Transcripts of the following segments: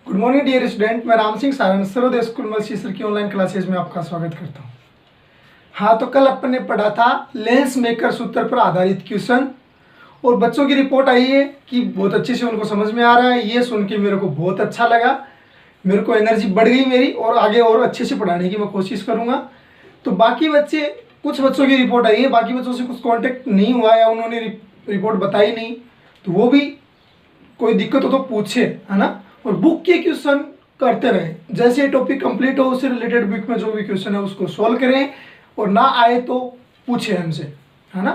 Good morning dear student, मैं Ram Singh Saran Sarvodaya school Malsisar की online classes में आपका स्वागत करता हूँ। हाँ, तो कल अपन ने पढ़ा था लेंस मेकर सूत्र पर आधारित क्वेश्चन और बच्चों की रिपोर्ट आई है कि बहुत अच्छे से उनको समझ में आ रहा है। ये सुन के मेरे को बहुत अच्छा लगा, मेरे को एनर्जी बढ़ गई मेरी और आगे और अच्छे से पढ़ाने की मैं कोशिश करूँगा। तो बाकी बच्चे, कुछ बच्चों की रिपोर्ट आई है, बाकी बच्चों से कुछ कॉन्टेक्ट नहीं हुआ या उन्होंने रिपोर्ट बताई नहीं, तो वो भी कोई दिक्कत हो तो पूछे, है ना। और बुक के क्वेश्चन करते रहें, जैसे टॉपिक कंप्लीट हो उससे रिलेटेड बुक में जो भी क्वेश्चन है उसको सॉल्व करें और ना आए तो पूछे हमसे, है ना।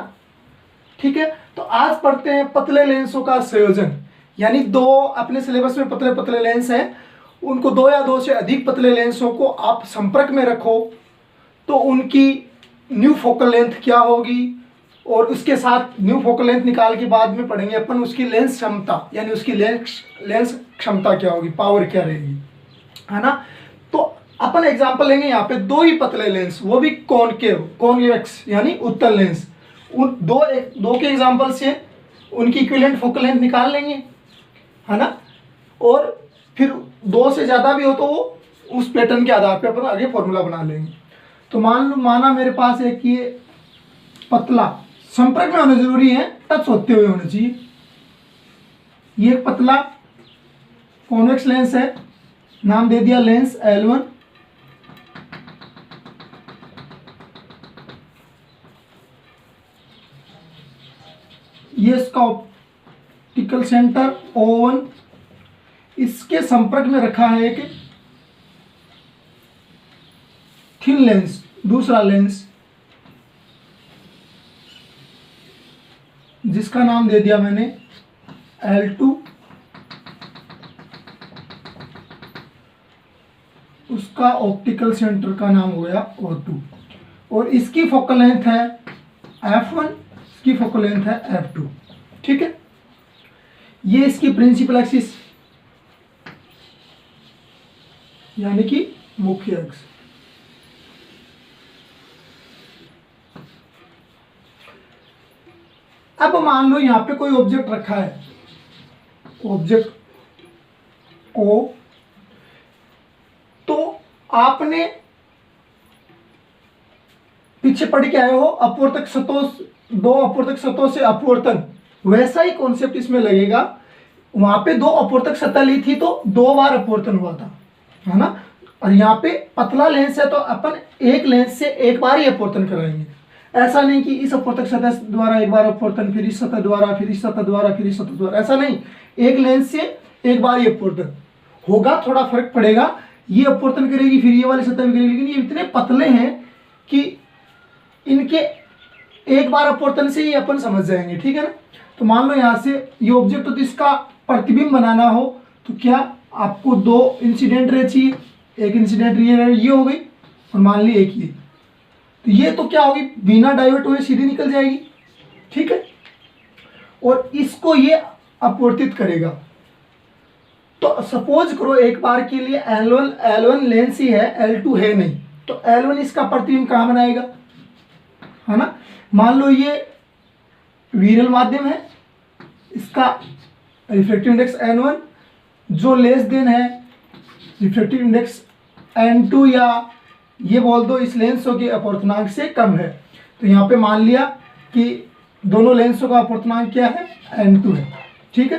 ठीक है, तो आज पढ़ते हैं पतले लेंसों का संयोजन। यानी दो अपने सिलेबस में पतले पतले लेंस हैं, उनको दो या दो से अधिक पतले लेंसों को आप संपर्क में रखो तो उनकी न्यू फोकल लेंथ क्या होगी, और उसके साथ न्यू फोकल लेंथ निकाल के बाद में पढ़ेंगे अपन उसकी लेंस क्षमता, यानी उसकी लेंस क्षमता क्या होगी, पावर क्या रहेगी, है ना। तो अपन एग्जांपल लेंगे यहाँ पे दो ही पतले लेंस, वो भी कॉन्वेक्स यानी उत्तल लेंस। उन दो के एग्जांपल से उनकी इक्विवेलेंट फोकल लेंथ निकाल लेंगे, है ना। और फिर दो से ज़्यादा भी हो तो वो उस पैटर्न के आधार पर अपन आगे फॉर्मूला बना लेंगे। तो माना मेरे पास एक ये पतला, संपर्क में होना जरूरी है, टच होते हुए होना चाहिए। ये एक पतला कॉन्वेक्स लेंस है, नाम दे दिया लेंस L1। ये इसका ऑप्टिकल सेंटर O1, इसके संपर्क में रखा है एक थिन लेंस, दूसरा लेंस, जिसका नाम दे दिया मैंने L2। उसका ऑप्टिकल सेंटर का नाम हो गया O2 और इसकी फोकल लेंथ है F1, इसकी फोकल लेंथ है F2। ठीक है, ये इसकी प्रिंसिपल एक्सिस यानी कि मुख्य अक्ष। अब मान लो यहां पे कोई ऑब्जेक्ट रखा है, ऑब्जेक्ट O, तो आपने पीछे पढ़ के आए हो अपवर्तक सतहों, दो अपवर्तक सतहों से अपवर्तन, वैसा ही कॉन्सेप्ट इसमें लगेगा। वहां पे दो अपवर्तक सतह ली थी तो दो बार अपवर्तन हुआ था, है ना। और यहाँ पे पतला लेंस है तो अपन एक लेंस से एक बार ही अपवर्तन कराएंगे। ऐसा नहीं कि इस अपवर्तक सतह द्वारा एक बार अपवर्तन, फिर इस सतह द्वारा, फिर इस सतह द्वारा, फिर इस सतह द्वारा, ऐसा नहीं। एक लेंस से एक बार ही अपवर्तन होगा, थोड़ा फर्क पड़ेगा, ये अपवर्तन करेगी फिर ये वाली सतह भी करेगी, लेकिन ये इतने पतले हैं कि इनके एक बार अपवर्तन से ही अपन समझ जाएंगे। ठीक है ना। तो मान लो यहाँ से ये ऑब्जेक्ट, तो इसका प्रतिबिंब बनाना हो तो क्या आपको दो इंसिडेंट रे चाहिए, एक इंसिडेंट ये हो गई और मान ली एक ये, तो ये तो क्या होगी, बिना डाइवर्ट हुए सीधी निकल जाएगी। ठीक है, और इसको ये अपवर्तित करेगा। तो सपोज करो एक बार के लिए L1 लेंस ही है, L2 है नहीं, तो L1 इसका प्रतिबिंब कहाँ बनाएगा, है ना। मान लो ये वीरल माध्यम है, इसका रिफ्रैक्टिव इंडेक्स N1 जो लेस देन है रिफ्रैक्टिव इंडेक्स N2, या ये बोल दो इस लेंसों के अपवर्तनांक से कम है। तो यहाँ पे मान लिया कि दोनों लेंसों का अपवर्तनांक क्या है, N2 है। ठीक है,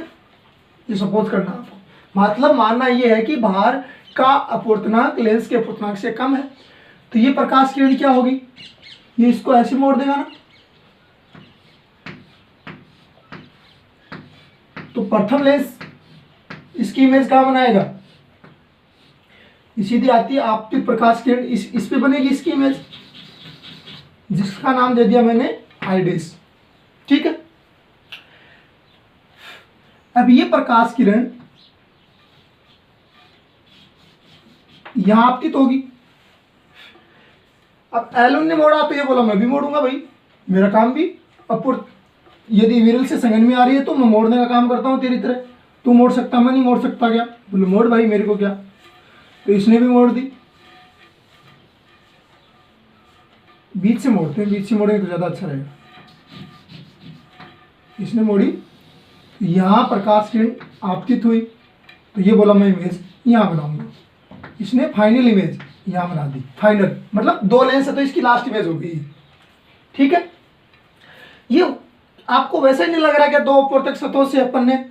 ये सपोज करना आपको, मतलब मानना ये है कि बाहर का अपवर्तनांक लेंस के अपवर्तनांक से कम है। तो ये प्रकाश किरण क्या होगी, ये इसको ऐसे मोड़ देगा ना। तो प्रथम लेंस इसकी इमेज कहाँ बनाएगा, सीधी आती है आपतित प्रकाश किरण इस पे बनेगी इसकी इमेज, जिसका नाम दे दिया मैंने आइडेस। ठीक है, अब ये प्रकाश किरण यहां आपतित होगी। अब L1 ने मोड़ा तो ये बोला मैं भी मोड़ूंगा भाई, मेरा काम भी अपवर्त, यदि विरल से संगन में आ रही है तो मैं मोड़ने का काम करता हूं तेरी तरह, तू मोड़ सकता, मैं नहीं मोड़ सकता क्या, बोले मोड़ भाई मेरे को क्या। तो इसने भी मोड़ दी, बीच से मोड़ते हैं, बीच से मोड़ेंगे तो ज़्यादा अच्छा रहेगा। इसने मोड़ी, यहाँ प्रकाश किरण आपतित हुई, तो ये बोला मैं इमेज यहाँ बनाऊंगा, इसने फाइनल इमेज यहाँ बना दी। फाइनल मतलब 2 लेंस है तो इसकी लास्ट इमेज होगी, ठीक है। ये आपको वैसे ही नहीं लग रहा कि 2 अपवर्तक सतहों से अपन ने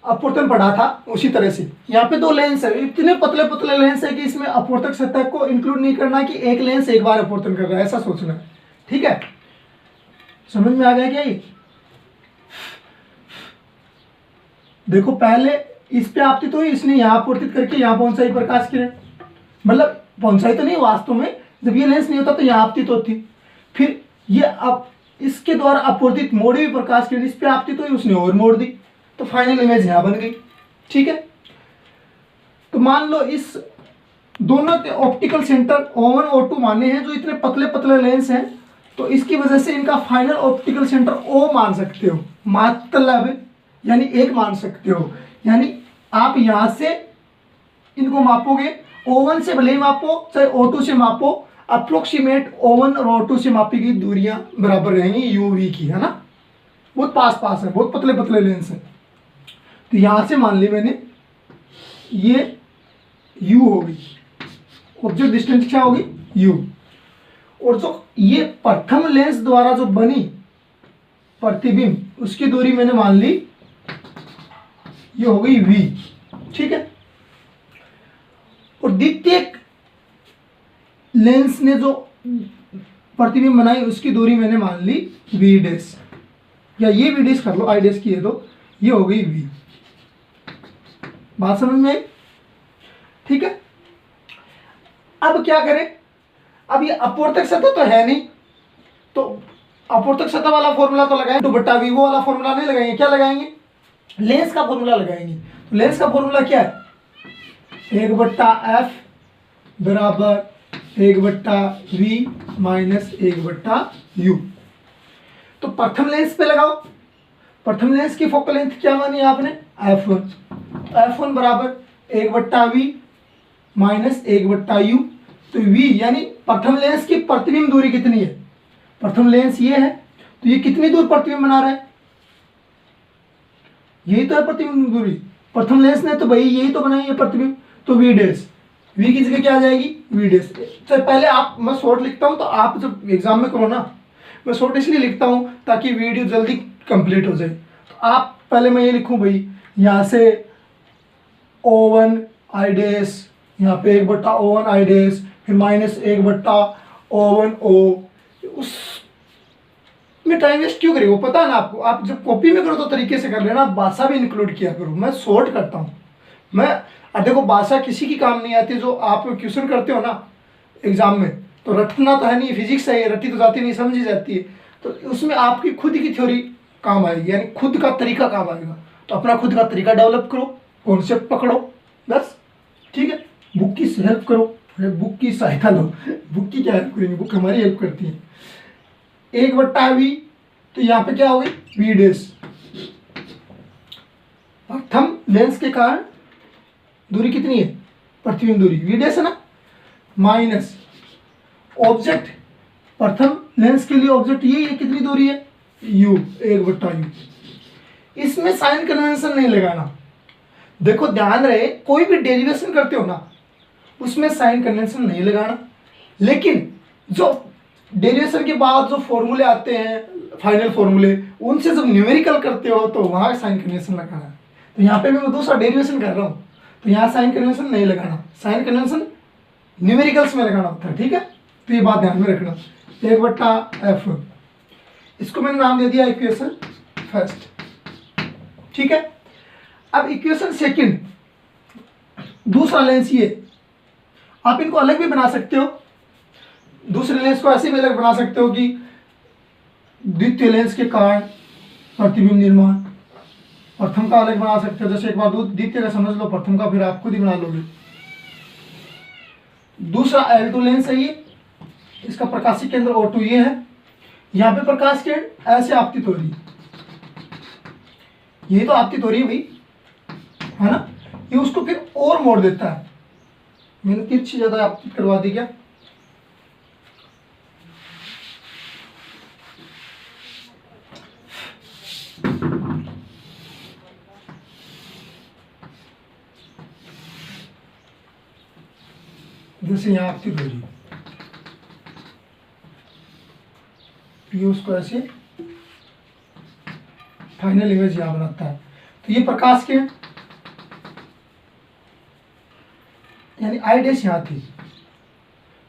अपवर्तन पढ़ा था, उसी तरह से यहाँ पे 2 लेंस है, इतने पतले पतले लेंस है कि इसमें अपवर्तक सतह को इंक्लूड नहीं करना कि एक लेंस एक बार अपवर्तन कर रहा है, ऐसा सोचना है, ठीक है। समझ में आ गया क्या ये? देखो पहले इस पे आपतित हुई, इसने यहाँ अपवर्तित करके यहाँ पहुंचाई प्रकाश किरण, मतलब पहुंचाई तो नहीं वास्तव में, जब ये लेंस नहीं होता तो यहाँ आपतित होती, फिर ये अब इसके द्वारा अपवर्तित मोड़ी हुई प्रकाश किरण इस पे आपतित हुई, उसने और मोड़ दी, तो फाइनल इमेज यहाँ बन गई, ठीक है। तो मान लो इस दोनों के ऑप्टिकल सेंटर O1 O2 माने हैं, जो इतने पतले पतले लेंस हैं, तो इसकी वजह से इनका फाइनल ऑप्टिकल सेंटर O मान सकते हो, मतलब यानी 1 मान सकते हो। यानी आप यहां से इनको मापोगे, O1 से भले ही मापो चाहे O2 से मापो, अप्रोक्सीमेट O1 और O2 से मापी गई दूरियां बराबर रहेंगी UV की, है ना, बहुत पास पास है, बहुत पतले पतले लेंस है। तो यहां से मान ली मैंने ये U होगी, ऑब्जेक्ट डिस्टेंस क्या होगी U, और जो ये प्रथम लेंस द्वारा जो बनी प्रतिबिंब उसकी दूरी मैंने मान ली ये हो गई V, ठीक है। और द्वितीय लेंस ने जो प्रतिबिंब बनाई उसकी दूरी मैंने मान ली V डैश, या ये V डैश कर लो, I डैश की है तो ये हो गई V। बात समझ में आई, ठीक है। अब क्या करें, अब ये अपवर्तक सतह तो है नहीं, तो अपवर्तक सतह वाला फॉर्मूला तो लगाएंगे, तो बट्टा V, वो वाला फॉर्मूला नहीं लगाएंगे, क्या लगाएंगे, लेंस का फॉर्मूला लगाएंगे। तो लेंस का फॉर्मूला क्या है, 1/f बराबर 1/v माइनस 1/u। तो प्रथम लेंस पे लगाओ, प्रथम लेंस की फोकल लेंथ क्या मानी आपने, f1 बराबर 1/v माइनस 1/u। तो v यानी प्रथम लेंस की प्रतिबिंब दूरी कितनी है, प्रथम लेंस ये है, तो ये कितनी दूर प्रतिबिंब बना रहा है, यही तो है प्रतिबिंब दूरी, प्रथम लेंस ने तो भाई यही तो बनाई है प्रतिबिंब, तो v डैश, v की जगह क्या आ जाएगी v डैश। तो पहले आप, मैं शॉर्ट लिखता हूं, तो आप जब एग्जाम में करो ना, मैं शॉर्ट इसलिए लिखता हूं ताकि वीडियो जल्दी कंप्लीट हो जाए। तो आप पहले मैं ये लिखूं भाई, यहाँ से O1 I डैश, यहाँ पे 1/O1 I डैश, फिर माइनस 1/O1 O, उस में टाइम वेस्ट क्यों करें, वो पता है ना आपको, आप जब कॉपी में करो तो तरीके से कर लेना, भाषा भी इंक्लूड किया करो, मैं शॉर्ट करता हूँ। मैं देखो भाषा किसी की काम नहीं आती, जो आप क्वेश्चन करते हो ना एग्जाम में, तो रटना तो है नहीं, फिजिक्स है, रटी तो जाती नहीं, समझी जाती है, तो उसमें आपकी खुद की थ्योरी काम आएगी, यानी खुद का तरीका काम आएगा। तो अपना खुद का तरीका डेवलप करो, कॉन्सेप्ट पकड़ो बस, ठीक है। बुक की हेल्प करो, बुक की सहायता लो, बुक की क्या हेल्प करेंगे, बुक हमारी हेल्प करती है। 1/v, तो यहाँ पे क्या होगी v डैश, प्रथम लेंस के कारण दूरी कितनी है, प्रतिबिंब दूरी v डैश है ना, माइनस ऑब्जेक्ट, प्रथम लेंस के लिए ऑब्जेक्ट ये कितनी दूरी है u, 1/u। इसमें साइन कन्वेंशन नहीं लगाना, देखो ध्यान रहे, कोई भी डेरिवेशन करते हो ना उसमें साइन कन्वेंशन नहीं लगाना, लेकिन जो डेरिवेशन के बाद जो फॉर्मूले आते हैं फाइनल फॉर्मूले, उनसे जब न्यूमेरिकल करते हो तो वहाँ साइन कन्वेंशन लगाना है। तो यहाँ पे भी मैं दूसरा डेरिवेशन कर रहा हूँ, तो यहाँ साइन कन्वेंशन नहीं लगाना, साइन कन्वेंशन न्यूमेरिकल्स में लगाना होता है, ठीक है। तो ये बात ध्यान में रखना, 1/f, इसको मैंने नाम दे दिया इक्वेशन फर्स्ट, ठीक है। अब इक्वेशन सेकंड, दूसरा लेंस ये, आप इनको अलग भी बना सकते हो, दूसरे लेंस को ऐसे भी अलग बना सकते हो कि द्वितीय लेंस के कारण प्रतिबिंब निर्माण, प्रथम का अलग बना सकते हो, जैसे एक बार द्वितीय का समझ लो, प्रथम का फिर आप खुद ही बना लोगे। दूसरा L2 लेंस है ये, इसका प्रकाशिक केंद्र O2 ये है, यहाँ पे प्रकाश किरण ऐसे आपतित हो रही है, ये तो आपतित हो रही है भाई, है ना, ये उसको फिर और मोड़ देता है, मैंने तिरछी ज्यादा आपतित करवा दी क्या, जैसे यहाँ आपकी दूरी, ये उसको ऐसे फाइनल इमेज यहाँ बनाता है। तो ये प्रकाश किरण यानी आई डैश यहाँ थी,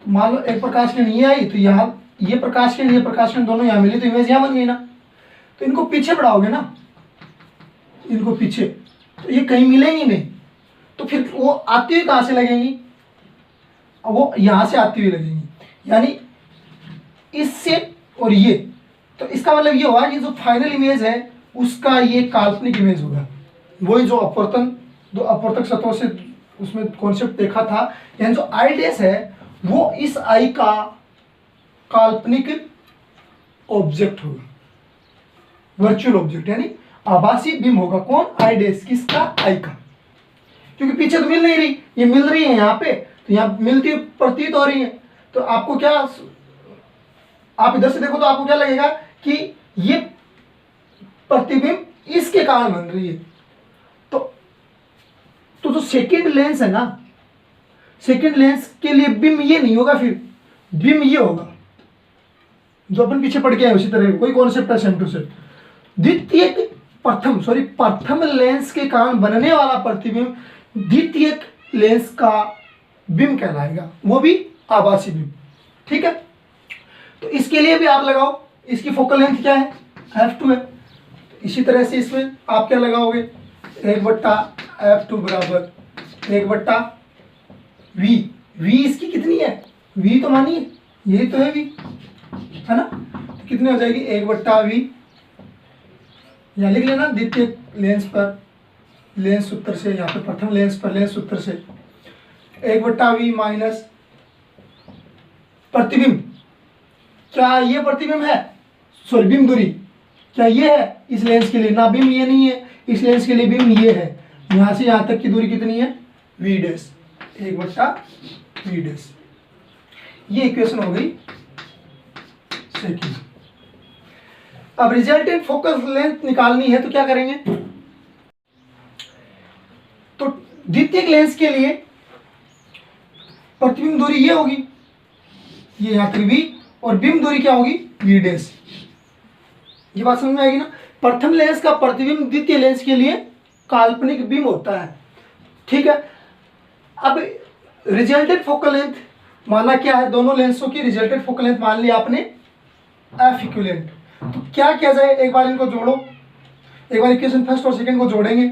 तो मान लो एक प्रकाश किरण ये आई, तो यहाँ ये प्रकाश किरण दोनों यहाँ मिली, तो इमेज यहाँ बन गई ना। तो इनको पीछे बढ़ाओगे ना, इनको पीछे, तो ये कहीं मिलेंगी नहीं, तो फिर वो आती हुई कहाँ से लगेंगी, वो यहाँ से आती हुई लगेंगी, यानी इससे और ये। तो इसका मतलब ये हुआ कि जो फाइनल इमेज है उसका ये काल्पनिक इमेज होगा, वही जो दो अपवर्तक सतहों से उसमें कॉन्सेप्ट देखा था, यानी जो आई डैश है वो इस आई का काल्पनिक ऑब्जेक्ट होगा, वर्चुअल ऑब्जेक्ट, यानी आभासी बिंब होगा। कौन? आई डैश, किसका? आई का, क्योंकि पीछे तो मिल नहीं रही, ये मिल रही है यहाँ पे, तो यहाँ मिलती प्रतीत हो रही है। तो आपको क्या, आप इधर से देखो तो आपको क्या लगेगा कि ये प्रतिबिंब इसके कारण बन रही है। तो जो सेकेंड लेंस है ना, सेकेंड लेंस के लिए बिंब ये नहीं होगा, फिर बिंब ये होगा जो अपन पीछे पढ़ के आए, उसी तरह कोई कॉन्सेप्ट है सेम टू सेम। प्रथम लेंस के कारण बनने वाला प्रतिबिंब द्वितीयक लेंस का बिंब कहलाएगा, वो भी आभासी बिंब। ठीक है, तो इसके लिए भी आप लगाओ, इसकी फोकल लेंथ क्या है? f2 है। इसी तरह से इसमें आप क्या लगाओगे? 1/f2 बराबर 1/v। v इसकी कितनी है? v तो मानिए यही तो है v, है ना। तो कितनी हो जाएगी? 1/v, यहाँ लिख लेना द्वितीय लेंस पर लेंस सूत्र से, यहाँ पे प्रथम लेंस पर लेंस सूत्र से 1/v माइनस प्रतिबिंब। क्या ये प्रतिबिंब है? सॉरी, बिंब दूरी क्या ये है इस लेंस के लिए? ना, बिंब ये नहीं है, इस लेंस के लिए बिंब ये है। यहाँ से यहाँ तक की दूरी कितनी है? v dash, 1/v dash. ये इक्वेशन हो गई सेकंड। अब रिजल्टेंट फोकस लेंथ निकालनी है, तो क्या करेंगे? तो द्वितीयक लेंस के लिए प्रतिबिंब दूरी ये होगी, ये यहाँ तक v, और बिंब दूरी क्या होगी? v dash. ये बात समझ में आएगी ना। प्रथम लेंस का प्रतिबिंब द्वितीय लेंस के लिए काल्पनिक बिंब होता है। ठीक है, अब रिजल्टेंट फोकल लेंथ माना क्या है? दोनों लेंसों की रिजल्टेंट फोकल लेंथ मान ली आपने एफ इक्विवेलेंट। तो क्या किया जाए? एक बार इनको जोड़ो, एक बार इक्वेशन फर्स्ट और सेकंड को जोड़ेंगे।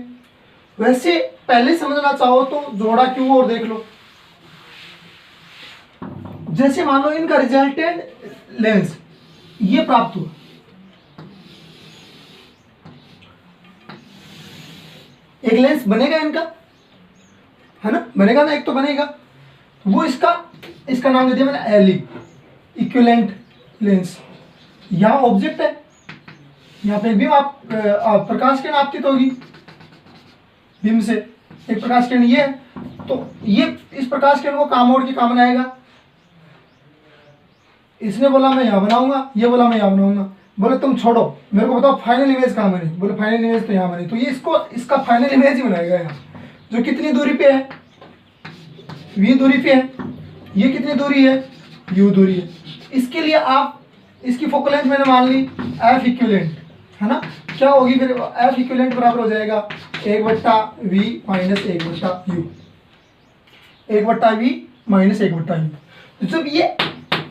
वैसे पहले समझना चाहो तो जोड़ा क्यों और देख लो। जैसे मान लो इनका रिजल्टेंट लेंस ये प्राप्त हुआ, एक लेंस बनेगा इनका, है ना, बनेगा ना, एक तो बनेगा। वो इसका नाम दे दिया मैंने एलई, इक्विवेलेंट लेंस। यहाँ ऑब्जेक्ट है, यहाँ पे बीम आप प्रकाश किरण आपतित होगी बीम से, एक प्रकाश किरण ये है, तो ये इस प्रकाश किरण को काम और की काम बनाएगा। इसने बोला मैं यहाँ बनाऊंगा, ये बोला मैं यहाँ बनाऊंगा। बोले तुम छोड़ो, मेरे को बताओ फाइनल इमेज कहाँ बनी? बोले फाइनल इमेज तो यहाँ बनी। तो ये इसका फाइनल इमेज ही बनाएगा यहाँ, जो कितनी दूरी पे है? v दूरी पे है। ये कितनी दूरी है? u दूरी है। इसके लिए आप इसकी फोकल लेंथ मैंने मान ली f इक्विवेलेंट, है ना। क्या होगी फिर? f इक्विवेलेंट बराबर हो जाएगा 1/v minus 1/u, 1/v minus 1/u। जब ये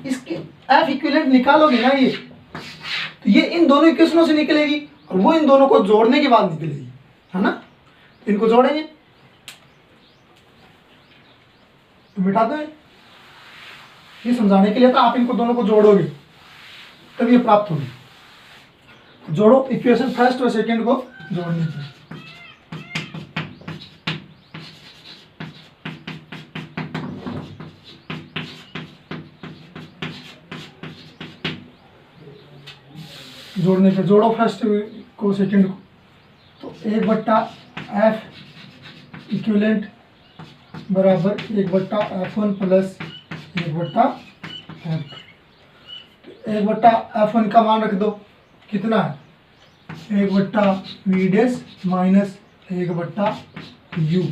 इसकी f इक्विवेलेंट निकालोगे ना, ये तो ये इन दोनों इक्वेशनों से निकलेगी और वो इन दोनों को जोड़ने के बाद निकलेगी, है ना। तो इनको जोड़ेंगे, तो मिटा दो ये समझाने के लिए था। आप इनको दोनों को जोड़ोगे तब ये प्राप्त होगी। जोड़ो इक्वेशन फर्स्ट और सेकंड को जोड़ने की। जोड़ने पे जोड़ो फर्स्ट को सेकंड को, तो 1/f इक्विवेलेंट बराबर 1/f1 प्लस 1/f। 1/f1 का मान रख दो, कितना है? 1/v dash minus 1/u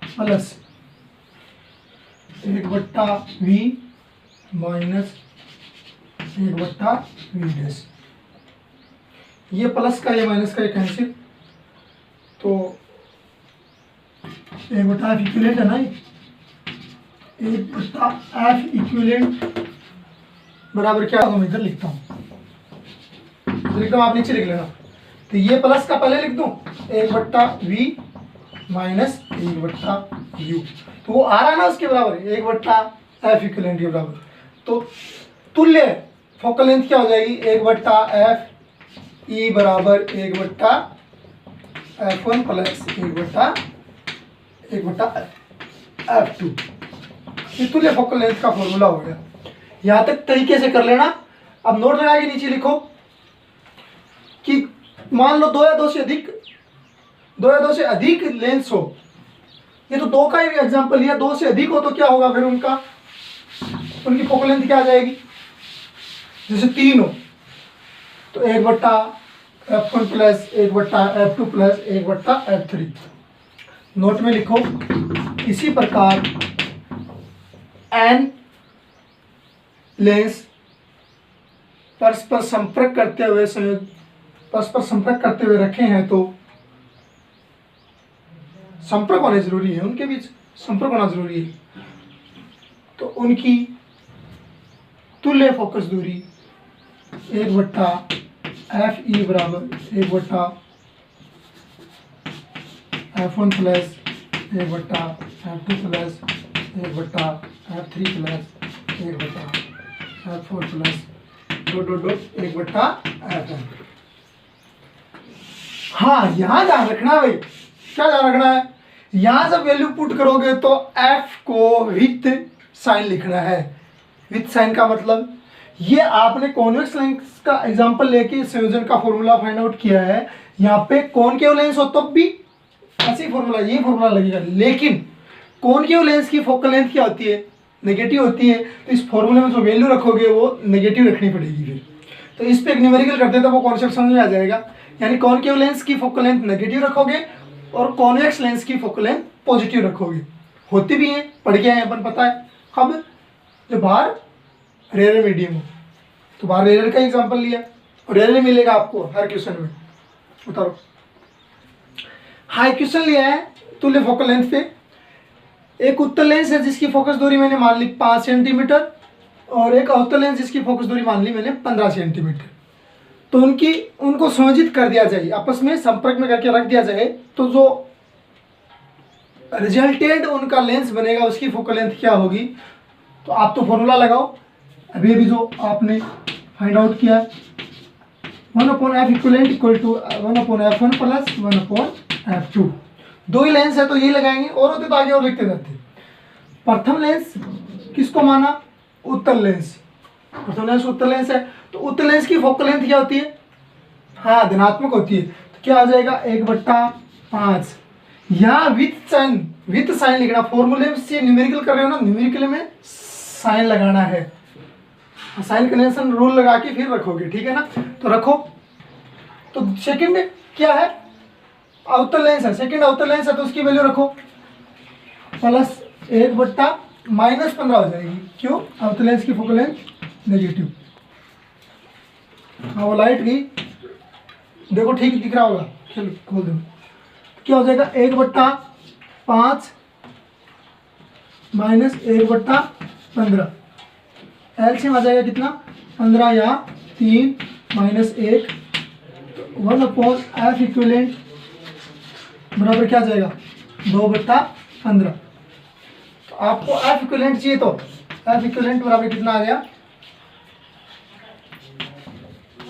plus 1/v minus 1/v dash. ये प्लस का ये माइनस का ये कैंसिल, तो 1/f इक्विवेलेंट है ना, 1/f इक्विवेलेंट बराबर क्या होगा, मैं इधर लिखता हूँ, आप नीचे लिख लेना। तो ये प्लस का पहले लिख दूं 1/v माइनस 1/u, तो वो आ रहा है ना उसके बराबर 1/f इक्विवेलेंट के बराबर। तो तुल्य फोकल लेंथ क्या हो जाएगी, 1/f ई बराबर 1/f1 प्लस 1/f2। ये तुल्य फोकल लेंथ का फॉर्मूला हो गया। यहां तक तरीके से कर लेना। अब नोट लगा के नीचे लिखो कि मान लो 2 या 2 से अधिक लेंस हो। ये तो 2 का ही एग्जांपल लिया, 2 से अधिक हो तो क्या होगा फिर उनकी फोकल लेंथ क्या आ जाएगी, जैसे 3 हो तो 1/f1 plus 1/f2 plus 1/f3। Note में लिखो इसी प्रकार n लेंस परस्पर संपर्क करते हुए रखे हैं, तो संपर्क होना जरूरी है, उनके बीच संपर्क होना जरूरी है, तो उनकी तुल्य फोकस दूरी 1/f ई बराबर 1/f1 plus 1/f2 plus 1/f3 plus 1/f4 plus 1/f। हाँ, यहां ध्यान रखना भाई, क्या ध्यान रखना है, यहां जब वैल्यू पुट करोगे तो f को विथ साइन लिखना है। विथ साइन का मतलब ये आपने कॉन्वेक्स लेंस का एग्जांपल लेके संयोजन का फॉर्मूला फाइंड आउट किया है। यहाँ पे कॉनकेव लेंस हो तब भी ऐसे फॉर्मूला, ये फॉर्मूला लगेगा, लेकिन कॉनकेव लेंस की फोकल लेंथ क्या होती है, नेगेटिव होती है, तो इस फॉर्मूले में जो वैल्यू रखोगे वो नेगेटिव रखनी पड़ेगी फिर। तो इस पे एक न्यूमेरिकल करते हैं तो वो कॉन्सेप्ट समझ में आ जाएगा। यानी कॉनकेव लेंस की फोकल लेंथ नेगेटिव रखोगे और कॉन्वेक्स लेंस की फोकल लेंथ पॉजिटिव रखोगे। होती भी है, पढ़ के आए अपन, पता है। अब जो बाहर रेयर मीडियम हो तो बाहर रेयर का एग्जांपल लिया और रेयर मिलेगा आपको हर क्वेश्चन में। उतारो, हाई क्वेश्चन लिया है तुल्य फोकल लेंथ पे। एक उत्तल लेंस है जिसकी फोकस दूरी मैंने मान ली 5 सेंटीमीटर और एक अवतल लेंस जिसकी फोकस दूरी मान ली मैंने 15 सेंटीमीटर। तो उनको संयोजित कर दिया जाए, आपस में संपर्क में करके रख दिया जाए, तो जो रिजल्टेंट उनका लेंस बनेगा उसकी फोकल लेंथ क्या होगी। तो आप तो फॉर्मूला लगाओ, अभी जो आपने फाइंड आउट किया 1/f equivalent equal to 1/f1 plus 1/f2। 2 ही लेंस है तो यही लगाएंगे, और होते तो आगे और लिखते जाते। प्रथम लेंस किसको माना, उत्तल लेंस। प्रथम लेंस उत्तल लेंस है, तो उत्तल लेंस की फोकल लेंथ क्या होती है, हाँ धनात्मक होती है। तो क्या आ जाएगा 1/5। यहाँ विथ साइन लिखना, फॉर्मूले से न्यूमेरिकल कर रहे हो ना, न्यूमेरिकल में साइन लगाना है, साइन कन्वेंशन रूल लगा के फिर रखोगे, ठीक है ना। तो रखो। तो सेकंड क्या है, अवतल लेंस है, सेकंड अवतल लेंस है तो उसकी वैल्यू रखो प्लस 1/-15 हो जाएगी। क्यों, अवतल लेंस की फोकल लेंथ नेगेटिव। हाँ वो लाइट गई, देखो ठीक दिख रहा होगा, चलो खोल दो। क्या हो जाएगा 1/5 माइनस 1/15। एलसीएम आ जाएगा कितना, 15 या 3 माइनस 1, 1/f इक्विवेलेंट बराबर क्या आ जाएगा 2/15। तो आपको f इक्विवेलेंट चाहिए तो f इक्विवेलेंट बराबर कितना आ गया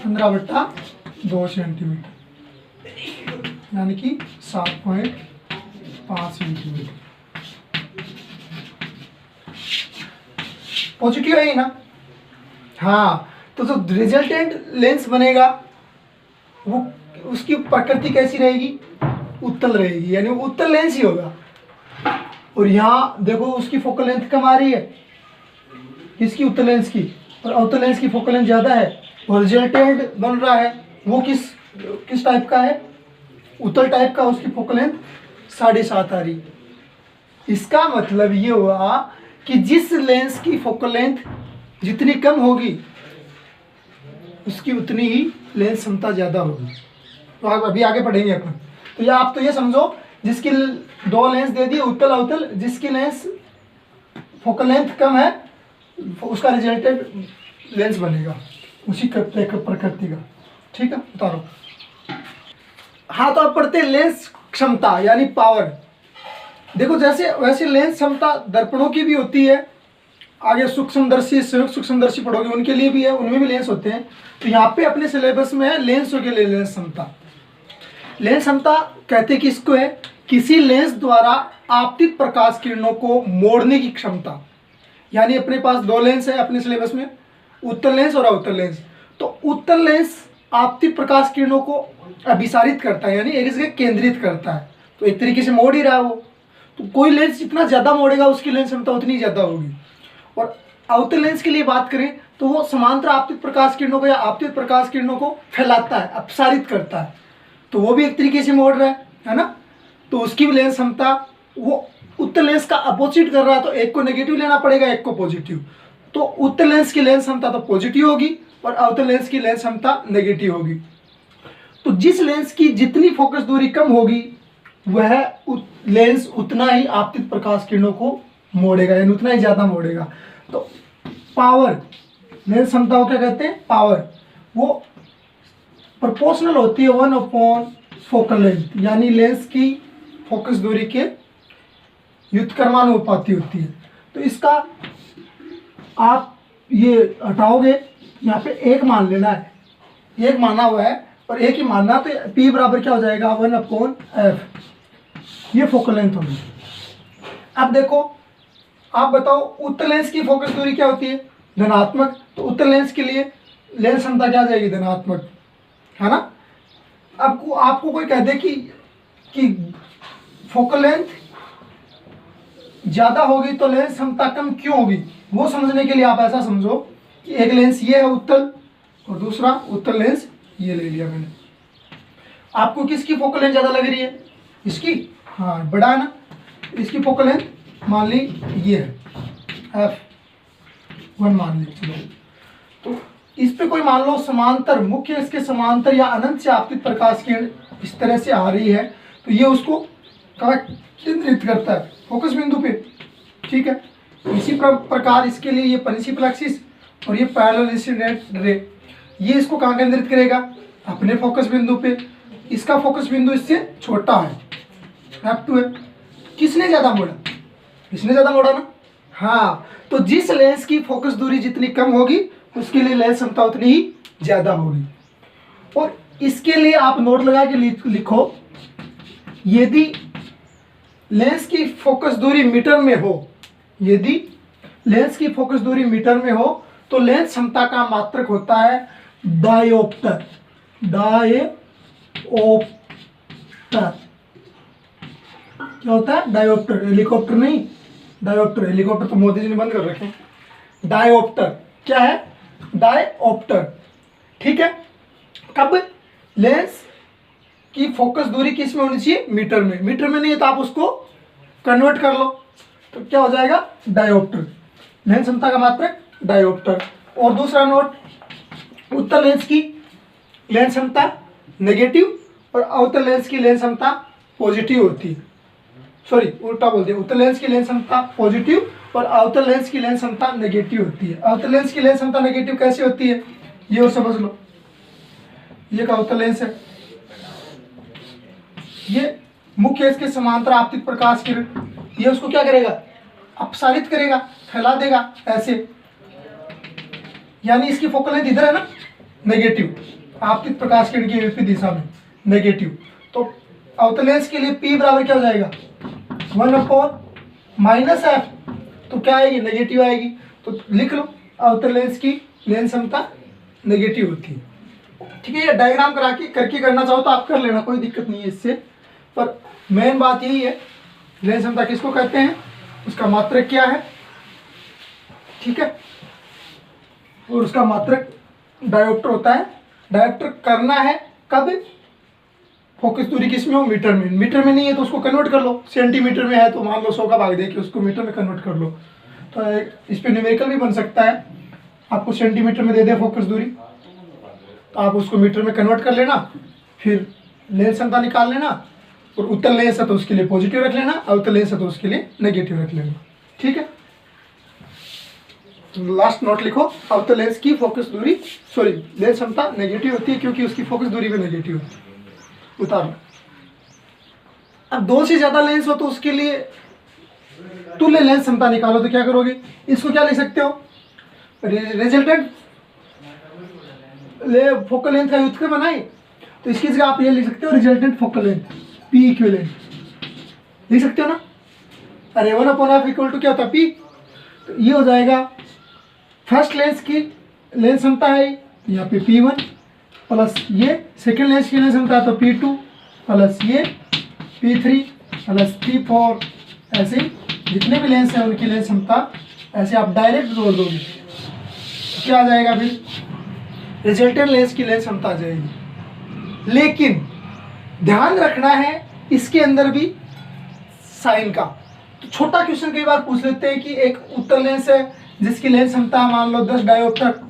15/2 सेंटीमीटर, यानी कि 7.5 सेंटीमीटर। पॉजिटिव है ही ना। हाँ, तो जो रिजल्टेंट लेंस बनेगा वो उसकी प्रकृति कैसी रहेगी, उत्तल रहेगी, यानी वो उत्तल लेंस ही होगा। और यहाँ देखो उसकी फोकल लेंथ कम आ रही है, किसकी, उत्तल लेंस की, और अवतल लेंस की फोकल लेंथ ज़्यादा है, और रिजल्टेंट बन रहा है वो किस टाइप का है, उत्तल टाइप का, उसकी फोकल लेंथ 7.5 आ रही। इसका मतलब ये हुआ कि जिस लेंस की फोकल लेंथ जितनी कम होगी उसकी उतनी ही लेंस क्षमता ज़्यादा होगी। तो आप अभी आगे पढ़ेंगे अपन। तो या आप तो ये समझो, जिसकी दो लेंस दे दी उत्तल अवतल, जिसकी लेंस फोकल लेंथ कम है उसका रिजल्टेंट लेंस बनेगा उसी प्रकृति का। ठीक है, उतारो। हाँ, तो अब पढ़ते हैं लेंस क्षमता यानी पावर। देखो जैसे वैसे लेंस क्षमता दर्पणों की भी होती है, आगे सूक्ष्मदर्शी संयुक्त सूक्ष्मदर्शी पढ़ोगे उनके लिए भी है, उनमें भी लेंस होते हैं। तो यहाँ पे अपने सिलेबस में है लेंसों के लिए लेंस क्षमता। लेंस क्षमता कहते किसको है? किसी लेंस द्वारा आपतित प्रकाश किरणों को मोड़ने की क्षमता। यानी अपने पास दो लेंस है अपने सिलेबस में, उत्तल लेंस और अवतल लेंस। तो उत्तल लेंस आपतित प्रकाश किरणों को अभिसारित करता है, यानी एक जगह केंद्रित करता है, तो एक तरीके से मोड़ ही रहा है वो। तो कोई लेंस जितना ज़्यादा मोड़ेगा उसकी लेंस क्षमता उतनी ज़्यादा होगी। और अवतल लेंस के लिए बात करें तो वो समांतर आपतित प्रकाश किरणों को या आपतित प्रकाश किरणों को फैलाता है, अपसारित करता है, तो वो भी एक तरीके से मोड़ रहा है ना। तो उसकी भी लेंस क्षमता, वो उत्तल लेंस का अपोजिट कर रहा है, तो एक को नेगेटिव लेना पड़ेगा, एक को पॉजिटिव। तो उत्तल लेंस की लेंस क्षमता तो पॉजिटिव होगी और अवतल लेंस की लेंस क्षमता नेगेटिव होगी। तो जिस लेंस की जितनी फोकस दूरी कम होगी वह लेंस उतना ही आपतित प्रकाश किरणों को मोड़ेगा, यानी उतना ही ज़्यादा मोड़ेगा। तो पावर, लेंस क्षमता को क्या कहते हैं? पावर। वो प्रोपोर्शनल होती है 1/4 फोकल लेंथ, यानी लेंस की फोकस दूरी के व्युत्क्रमानुपाती होती है। तो इसका आप ये हटाओगे, यहाँ पे एक मान लेना है, एक माना हुआ है और एक ही मानना, तो P बराबर क्या हो जाएगा? 1/f, ये फोकल लेंथ होगी। अब देखो, आप बताओ उत्तल लेंस की फोकस दूरी क्या होती है? धनात्मक। तो उत्तल लेंस के लिए लेंस क्षमता क्या आ जाएगी? धनात्मक, है ना। अब आपको कोई कह दे कि फोकल लेंथ ज़्यादा होगी तो लेंस क्षमता कम क्यों होगी, वो समझने के लिए आप ऐसा समझो कि एक लेंस ये है उत्तल और दूसरा उत्तल लेंस ये ले लिया मैंने। आपको किसकी फोकल लेंथ ज़्यादा लग रही है? इसकी, हाँ बड़ा है ना। इसकी फोकल लेंथ मान ली ये है f1 मान ली, चलो। तो इस पे कोई मान लो समांतर, मुख्य इसके समांतर या अनंत से आपतित प्रकाश किरण इस तरह से आ रही है, तो ये उसको कहाँ केंद्रित करता है? फोकस बिंदु पे। ठीक है, इसी प्रकार इसके लिए ये प्रिंसिपल एक्सिस और ये पैरेलल इंसिडेंट रे, ये इसको कहाँ केंद्रित करेगा? अपने फोकस बिंदु पे। इसका फोकस बिंदु इससे छोटा है, f2 है। किसने ज़्यादा मोड़ा? इसने ज़्यादा मोड़ा ना। हाँ, तो जिस लेंस की फोकस दूरी जितनी कम होगी उसके लिए लेंस क्षमता उतनी ही ज़्यादा होगी। और इसके लिए आप नोट लगा के लिखो, यदि लेंस की फोकस दूरी मीटर में हो, यदि लेंस की फोकस दूरी मीटर में हो तो लेंस क्षमता का मात्रक होता है डायोप्टर। डायोप्टर क्या होता है? डायोप्टर, हेलीकॉप्टर नहीं, डायोप्टर। हेलीकॉप्टर तो मोदी जी ने बंद कर रखे हैं। डायोप्टर क्या है? डायोप्टर। ठीक है, कब लेंस की फोकस दूरी किस में होनी चाहिए? मीटर में। मीटर में नहीं है तो आप उसको कन्वर्ट कर लो, तो क्या हो जाएगा? डायोप्टर। लेंस क्षमता का मात्रक डायोप्टर। और दूसरा नोट, उत्तल लेंस की लेंस क्षमता नेगेटिव और अवतल लेंस की लेंस क्षमता पॉजिटिव होती है। सॉरी, उल्टा बोल दिया। उत्तल लेंस की लेंस क्षमता पॉजिटिव और अवतल लेंस की लेंस क्षमता नेगेटिव होती है। अवतल लेंस की लेंस क्षमता नेगेटिव कैसे होती है ये और समझ लो। ये का अवतल लेंस है, ये मुख्य इसके समांतर आपतित प्रकाश किरण, ये उसको क्या करेगा? अपसारित करेगा, फैला देगा ऐसे। यानी इसकी फोकल लेंथ इधर है ना, नेगेटिव, आपतित प्रकाश किरण की विपरीत दिशा में नेगेटिव। तो अवतल लेंस के लिए P बराबर क्या हो जाएगा? 1/-f, तो क्या आएगी? नेगेटिव आएगी। तो लिख लो, अवतल लेंस की लेंस क्षमता नेगेटिव होती है। ठीक है, ये डायग्राम करके करना चाहो तो आप कर लेना, कोई दिक्कत नहीं है इससे। पर मेन बात यही है, लेंस क्षमता किसको कहते हैं, उसका मात्रक क्या है। ठीक है, और उसका मात्रक डायोप्टर होता है। डायोप्टर करना है कब? फोकस दूरी किस में हो? मीटर में। मीटर में नहीं है तो उसको कन्वर्ट कर लो, सेंटीमीटर में है तो मान लो 100 का भाग दे के उसको मीटर में कन्वर्ट कर लो। तो इस पे न्यूमेरिकल भी बन सकता है, आपको सेंटीमीटर में दे दे फोकस दूरी तो आप उसको मीटर में कन्वर्ट कर लेना, फिर लेंस क्षमता निकाल लेना, और उत्तल लेंस है तो उसके लिए पॉजिटिव रख लेना, अवतल लेंस है तो उसके लिए नेगेटिव रख लेना। ठीक है, लास्ट नोट लिखो, अवतल लेंस की फोकस दूरी लेंस क्षमता नेगेटिव होती है क्योंकि उसकी फोकस दूरी भी नेगेटिव होती है। उतार लो। अब दो से ज्यादा लेंस हो तो उसके लिए तुल्य लेंस क्षमता निकालो तो क्या करोगे, इसको क्या लिख सकते हो, रिजल्टेंट फोकल लेंथ का व्युत्क्रम बनाए तो इसकी जगह आप ये लिख सकते हो resultant focal length P equivalent लिख सकते हो ना। अरे 1/2 इक्वल टू क्या होता है पी, तो ये हो जाएगा फर्स्ट लेंस की लेंस क्षमता है यहाँ पे P1 प्लस ये सेकेंड लेंस की लेंस क्षमता है तो P2 प्लस ये P3 प्लस P4, ऐसे जितने भी लेंस हैं उनकी लेंस क्षमता ऐसे आप डायरेक्ट जोड़ दोगे तो क्या आ जाएगा, फिर रिजल्टेंट लेंस की लेंस क्षमता आ जाएगी। लेकिन ध्यान रखना है इसके अंदर भी साइन का, तो छोटा क्वेश्चन कई बार पूछ लेते हैं कि एक उत्तल लेंस है जिसकी लेंस क्षमता मान लो 10 डायोप्टर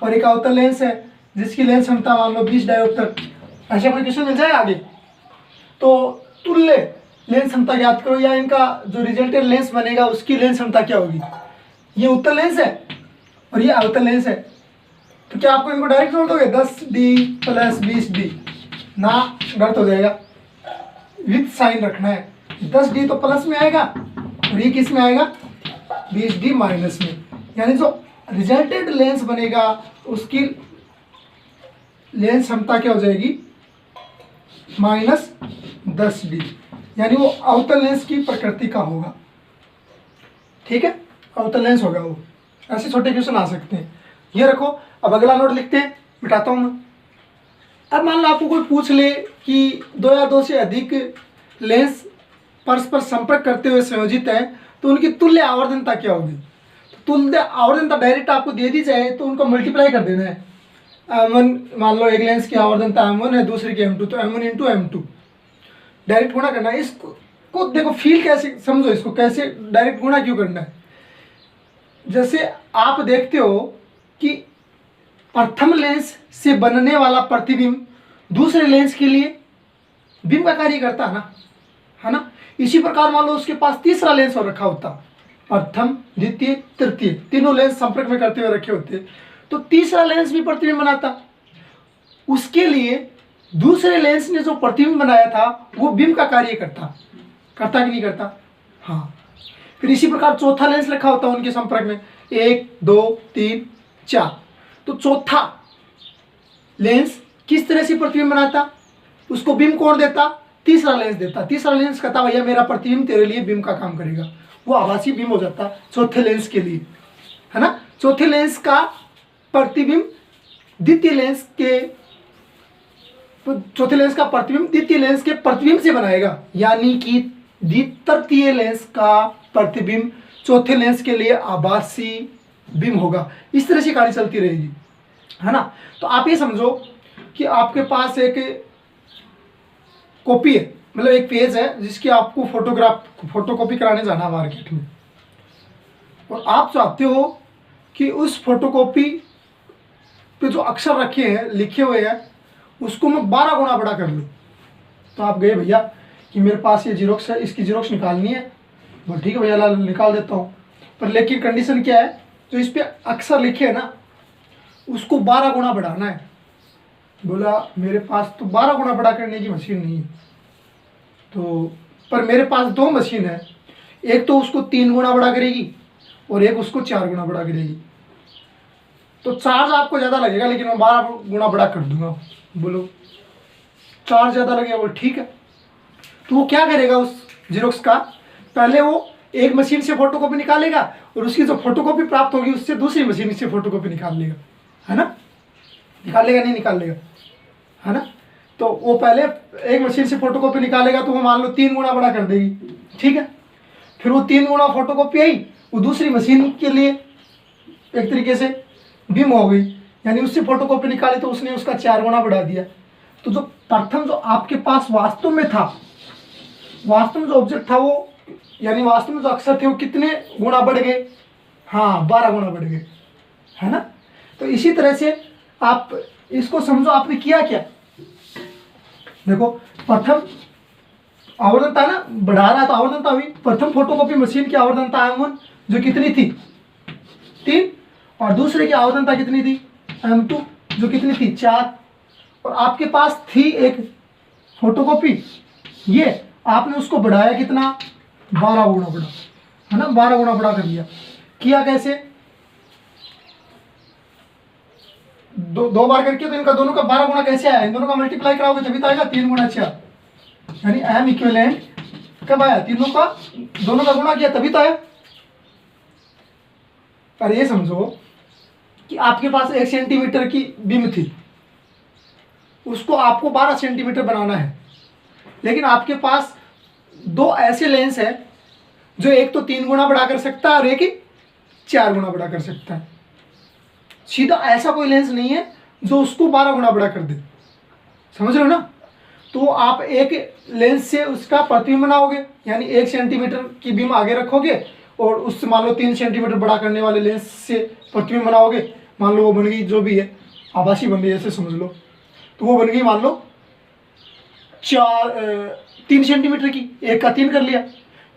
और एक अवतल लेंस है जिसकी लेंस क्षमता मान लो 20 डायोप्टर, ऐसा कोई क्वेश्चन मिल जाए आगे तो तुल्य लेंस क्षमता ज्ञात करो, या इनका जो रिजल्टेंट लेंस बनेगा उसकी लेंस क्षमता क्या होगी। ये उत्तल लेंस है और ये अवतल लेंस है, तो क्या आपको इनको डायरेक्ट जोड़ दोगे 10D प्लस 20D ना, गलत हो जाएगा, विथ साइन रखना है। 10D तो प्लस में आएगा और ये किस में आएगा 20D माइनस में, यानी जो रिजल्टेंट लेंस बनेगा उसकी लेंस क्षमता क्या हो जाएगी -10D, यानी वो अवतल लेंस की प्रकृति का होगा। ठीक है, अवतल लेंस होगा वो। ऐसे छोटे क्वेश्चन आ सकते हैं, ये रखो। अब अगला नोट लिखते हैं, मिटाता हूँ मैं। अब मान लो आपको कोई पूछ ले कि दो या दो से अधिक लेंस परस्पर संपर्क करते हुए संयोजित है तो उनकी तुल्य आवर्धनता क्या होगी। तो तुल्य आवर्धनता डायरेक्ट आपको दे दी जाए तो उनको मल्टीप्लाई कर देना है। M1 मान लो एक लेंस की आवर्धनता M1 है, दूसरे की M2, तो M1 इंटू M2 डायरेक्ट गुणा करना है। इसको देखो फील कैसे समझो, इसको कैसे डायरेक्ट गुणा क्यों करना है। जैसे आप देखते हो कि प्रथम लेंस से बनने वाला प्रतिबिंब दूसरे लेंस के लिए बिंब का कार्य करता है ना। इसी प्रकार मान लो उसके पास तीसरा लेंस और रखा होता, प्रथम द्वितीय तृतीय तीनों लेंस संपर्क में करते हुए रखे होते, तो तीसरा लेंस भी प्रतिबिंब बनाता। उसके लिए दूसरे लेंस ने जो प्रतिबिंब बनाया था वो बिंब का कार्य करता कि नहीं करता। हाँ, फिर इसी प्रकार चौथा लेंस रखा होता उनके संपर्क में, 1 2 3 4, तो चौथा लेंस किस तरह से प्रतिबिंब बनाता, उसको बिंब कौन देता, तीसरा लेंस देता। तीसरा लेंस कहता भैया मेरा प्रतिबिंब तेरे लिए बिंब का काम करेगा, वो आभासी बिंब हो जाता चौथे लेंस के लिए, है ना। चौथे लेंस का प्रतिबिंब द्वितीय लेंस के चौथे लेंस का प्रतिबिंब द्वितीय लेंस के प्रतिबिंब से बनाएगा, यानी कि तृतीय लेंस का प्रतिबिंब चौथे लेंस के लिए आभासी बिंब होगा। इस तरह से कार्य चलती रहेगी, है ना। तो आप ये समझो कि आपके पास एक कॉपी है, मतलब एक पेज है जिसकी आपको फोटोकॉपी कराने जाना मार्केट में, और आप चाहते हो कि उस फोटोकॉपी पे जो अक्षर रखे हैं लिखे हुए हैं उसको मैं 12 गुना बड़ा कर लूँ। तो आप गए भैया कि मेरे पास ये जीरोक्स है, इसकी जीरोक्स निकालनी है, बोल ठीक है भैया निकाल देता हूँ, पर लेकिन कंडीशन क्या है, तो इस पे अक्षर लिखे है ना उसको 12 गुना बढ़ाना है। बोला मेरे पास तो 12 गुना बड़ा करने की मशीन नहीं है, तो पर मेरे पास 2 मशीन है, एक तो उसको 3 गुना बड़ा करेगी और एक उसको 4 गुना बड़ा करेगी, तो चार्ज आपको ज़्यादा लगेगा लेकिन मैं 12 गुना बड़ा कर दूंगा। बोलो चार्ज ज़्यादा लगेगा, बोल ठीक है। तो वो क्या करेगा उस जीरोक्स का, पहले वो एक मशीन से फोटोकॉपी निकालेगा और उसकी जो फोटोकॉपी प्राप्त होगी उससे दूसरी मशीन से फोटोकॉपी निकाल लेगा, है ना। निकाल लेगा नहीं निकाल लेगा, है ना। तो वो पहले एक मशीन से फोटोकॉपी निकालेगा तो वो मान लो 3 गुना बड़ा कर देगी, ठीक है। फिर वो 3 गुना फोटोकॉपी आई, वो दूसरी मशीन के लिए एक तरीके से बिंब हो गई, यानी उससे फोटोकॉपी निकाली तो उसने उसका 4 गुना बढ़ा दिया। तो जो प्रथम जो आपके पास वास्तव में जो ऑब्जेक्ट था वो यानी वास्तव में जो अक्षर थे वो कितने गुना बढ़ गए? हाँ, 12 गुना बढ़ गए, है ना। तो इसी तरह से आप इसको समझो, आपने किया क्या। देखो, प्रथम आवर्धनता ना बढ़ा रहा है तो आवर्धनता हुई। प्रथम फोटोकॉपी मशीन की आवर्धनता M1 जो कितनी थी? 3, और दूसरे की आवर्धनता कितनी थी? M2 जो कितनी थी? 4। और आपके पास थी एक फोटोकॉपी, ये आपने उसको बढ़ाया कितना? 12 गुना बढ़ा, है ना, 12 गुना बढ़ा कर लिया। किया कैसे? दो बार करके, तो इनका दोनों का 12 गुना कैसे आया? इन दोनों का मल्टीप्लाई कराओगे तभी तो आएगा 3 गुना 4, यानी M इक्विवेलेंट कब आया? तीनों का, दोनों का गुणा किया तभी तो आया। पर ये समझो कि आपके पास 1 सेंटीमीटर की बीम थी, उसको आपको 12 सेंटीमीटर बनाना है, लेकिन आपके पास 2 ऐसे लेंस है जो एक तो 3 गुना बड़ा कर सकता है और एक ही 4 गुना बड़ा कर सकता है। सीधा ऐसा कोई लेंस नहीं है जो उसको 12 गुना बड़ा कर दे, समझ रहे हो ना। तो आप एक लेंस से उसका प्रतिबिंब बनाओगे, यानी 1 सेंटीमीटर की बीम आगे रखोगे और उससे मान लो 3 सेंटीमीटर बड़ा करने वाले लेंस से प्रतिबिंब बनाओगे। मान लो वो बन गई, जो भी है आभासी बन गई, ऐसे समझ लो। तो वो बन गई मान लो 3 सेंटीमीटर की, एक का 3 कर लिया।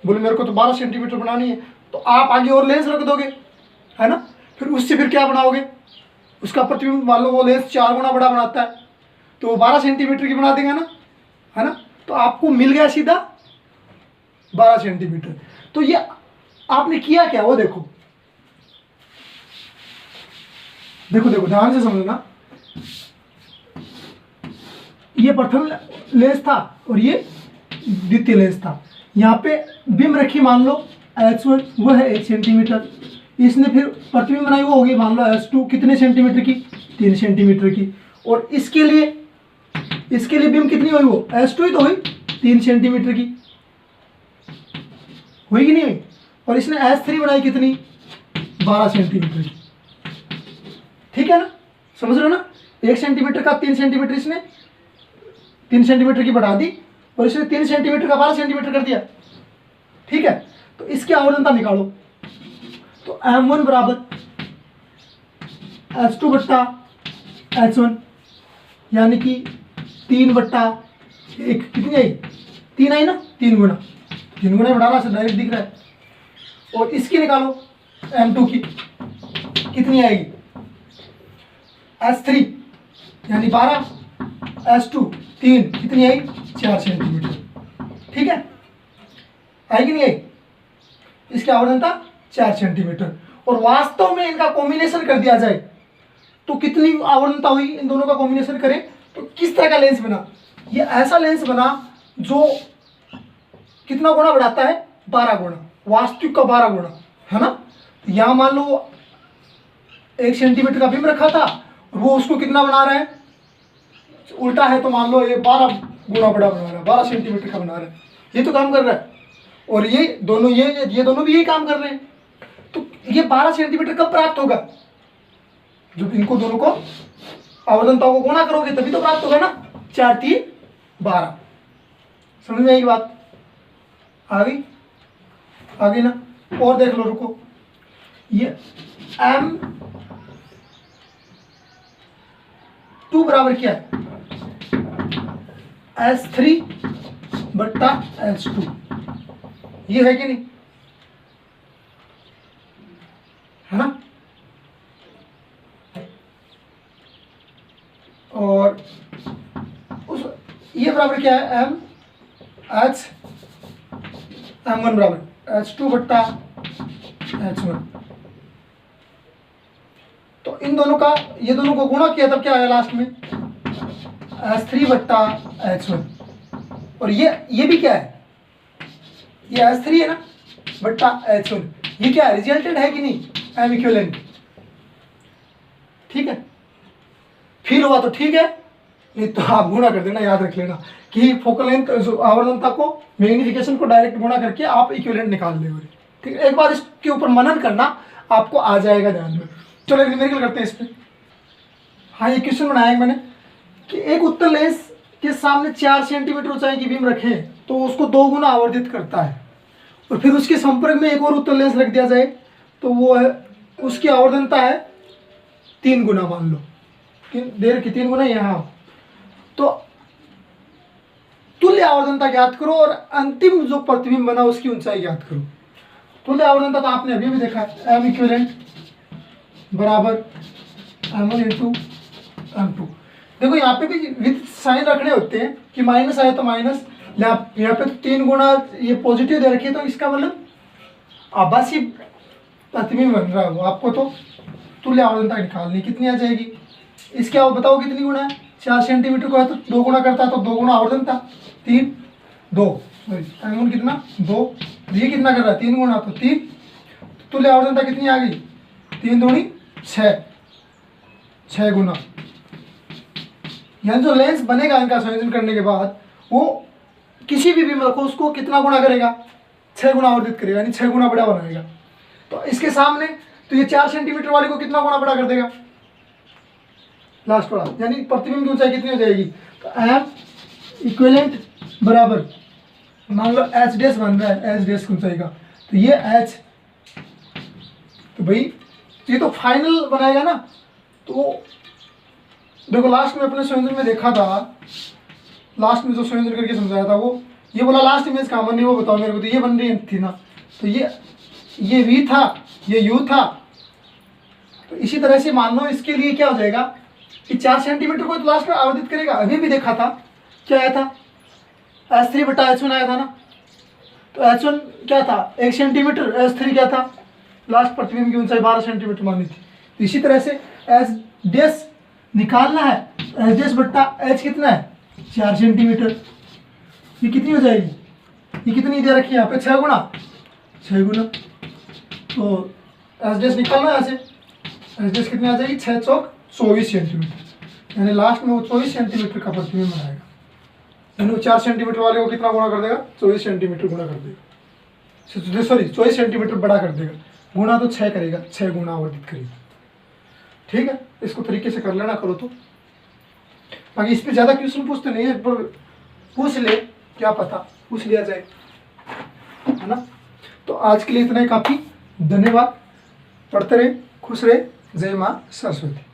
बोले मेरे को तो 12 सेंटीमीटर बनानी है, तो आप आगे और लेंस रख दोगे, है ना। फिर उससे फिर क्या बनाओगे? उसका प्रतिबिंब मान लो वो लेंस 4 गुना बड़ा बनाता है, तो वो 12 सेंटीमीटर की बना देगा ना, है ना। तो आपको मिल गया सीधा 12 सेंटीमीटर। तो ये आपने किया क्या? वो देखो देखो देखो, ध्यान से समझना। ये प्रथम लेंस था और ये द्वितीय लेंस था। यहाँ पे बीम रखी मान लो H1, वो है 1 सेंटीमीटर। इसने फिर प्रतिबिंब बनाई, वो होगी मान लो H2 कितने सेंटीमीटर की? 3 सेंटीमीटर की। और इसके लिए बीम कितनी हुई? वो H2 ही तो हुई 3 सेंटीमीटर की, हुई कि नहीं हुई। और इसने H3 बनाई कितनी? 12 सेंटीमीटर की, ठीक है ना, समझ रहे हो ना। 1 सेंटीमीटर का 3 सेंटीमीटर, इसने 3 सेंटीमीटर की बढ़ा दी और इसने 3 सेंटीमीटर का 12 सेंटीमीटर कर दिया, ठीक है। तो इसकी आवर्धनता निकालो, तो M1 बराबर H2 बट्टा H1, यानी कि 3/1 कितनी आई? 3 आई ना, 3 गुना, 3 गुना बढ़ाना से डायरेक्ट दिख रहा है। और इसकी निकालो M2 की, कितनी आएगी? H3 यानी 12, H2 3, कितनी आई? 4 सेंटीमीटर, ठीक है। आई कि नहीं आई? इसकी आवर्धनता 4 सेंटीमीटर। और वास्तव में इनका कॉम्बिनेशन कर दिया जाए तो कितनी आवर्धनता हुई? इन दोनों का कॉम्बिनेशन करें तो किस तरह का लेंस बना? ये ऐसा लेंस बना जो कितना गुना बढ़ाता है? 12 गुना, वास्तविक का 12 गुना, है ना। यहाँ मान लो 1 सेंटीमीटर का बीम रखा था, वो उसको कितना बना रहा है? उल्टा है तो मान लो ये 12 गुना बड़ा बना रहा है, 12 सेंटीमीटर का बना रहा है। ये तो काम कर रहा है, और ये दोनों भी यही काम कर रहे हैं। तो ये 12 सेंटीमीटर कब प्राप्त होगा? जब इनको दोनों को आवर्धनताओं को गुणा करोगे तभी तो प्राप्त होगा ना। 4 3 12, समझ में आएगी बात? आ गई ना। और देख लो, रुको, ये M2 बराबर क्या है? H3 बट्टा H2, ये है कि नहीं, है ना। और उस ये बराबर क्या है? M1 बराबर H2 बट्टा H1। तो इन दोनों का, ये दोनों को गुणा किया तब क्या आया लास्ट में? H3 बट्टा H1। और ये भी क्या है? ये H3 है ना, बट्टा H1। ये क्या है? रिजल्टेंट है कि नहीं? M इक्विवेलेंट, ठीक है। फिर हुआ तो ठीक है, नहीं तो आप गुणा कर देना। याद रख लेना कि फोकल लेंथ आवर्धनता को मैग्निफिकेशन को डायरेक्ट गुणा करके आप इक्विवेलेंट निकाल लेंगे, ठीक है। एक बार इसके ऊपर मनन करना, आपको आ जाएगा ध्यान में। चलो एक न्यूमेरिकल करते हैं इस पर। हाँ, ये क्वेश्चन बनाया है मैंने कि एक उत्तल लेंस के सामने 4 सेंटीमीटर ऊंचाई की बीम रखें तो उसको 2 गुना आवर्धित करता है, और फिर उसके संपर्क में एक और उत्तल लेंस रख दिया जाए तो वो है, उसकी आवर्धनता है 3 गुना, मान लो देर की 3 गुना यहाँ। तो तुल्य आवर्धनता ज्ञात करो और अंतिम जो प्रतिबिंब बना उसकी ऊंचाई ज्ञात करो। तुल्य आवर्धनता तो आपने अभी भी देखा है, एम इक्विवेलेंट बराबर M1 इंटू M2। देखो यहाँ पे भी विद साइन रखने होते हैं कि माइनस आए तो माइनस, यहाँ पे 3 गुना ये पॉजिटिव दे रखी है तो इसका मतलब आभासी प्रतिबिंब बन रहा है वो। आपको तो तुल्य आवर्धनता निकालनी, कितनी आ जाएगी इसके, आप बताओ कितनी गुना है। 4 सेंटीमीटर को है तो 2 गुना करता है तो 2 गुना आवर्धनता 3 2 सॉरी M1 कितना 2, ये कितना कर रहा है 3 गुना तो 3, तुल्य आवर्धनता कितनी आ गई 3 दूनी 6 गुना। यानी जो लेंस बनेगा इनका संयोजन करने के बाद वो किसी भी बिंब को उसको कितना गुना करेगा 6 गुना आवर्धित करेगा, यानी 6 गुना बड़ा बनाएगा। तो इसके सामने तो ये 4 सेंटीमीटर वाले को कितना गुना बड़ा कर देगा लास्ट वाला, यानी प्रतिबिंब की ऊंचाई कितनी हो जाएगी। तो एम इक्विवेलेंट बराबर मान लो एच डैश बन रहा है, एच डैश की ऊंचाई का, तो ये एच, तो भाई ये तो फाइनल बनाएगा ना। तो देखो लास्ट में अपने संयोजन में देखा था, लास्ट में जो संयोजन करके समझाया था वो ये बोला लास्ट इमेज कहाँ बनी वो बताओ मेरे को, तो ये बन रही थी ना, तो ये वी था, ये यू था। तो इसी तरह से मान लो इसके लिए क्या हो जाएगा कि 4 सेंटीमीटर को तो लास्ट में आवर्धित करेगा। अभी भी देखा था क्या आया था S3/H1 आया था ना, तो H1 क्या था 1 सेंटीमीटर, S3 क्या था लास्ट प्रतिबिंब की ऊंचाई 12 सेंटीमीटर मानी थी। तो इसी तरह से एच डैश निकालना है, एच डैश बट्टा एच कितना है 4 सेंटीमीटर, ये कितनी हो जाएगी, ये कितनी दे रखी है यहाँ पे 6 गुना। तो एच डैश निकालना है ऐसे, एच डैश कितनी आ जाएगी 6 चौक 24 सेंटीमीटर, यानी लास्ट में वो 24 सेंटीमीटर का प्रतिबिंब बनाएगा। यानी वो 4 सेंटीमीटर वाले को कितना गुणा कर देगा 24 सेंटीमीटर गुणा कर देगा, सॉरी 24 सेंटीमीटर बड़ा कर देगा, गुणा तो 6 करेगा, 6 गुना आवर्धित करेगा। ठीक है, इसको तरीके से कर लेना, करो तो। बाकी इस पर ज़्यादा क्वेश्चन पूछते नहीं है, पर पूछ ले, क्या पता पूछ लिया जाए, है ना। तो आज के लिए इतना ही काफ़ी, धन्यवाद। पढ़ते रहे, खुश रहे, जय माँ सरस्वती।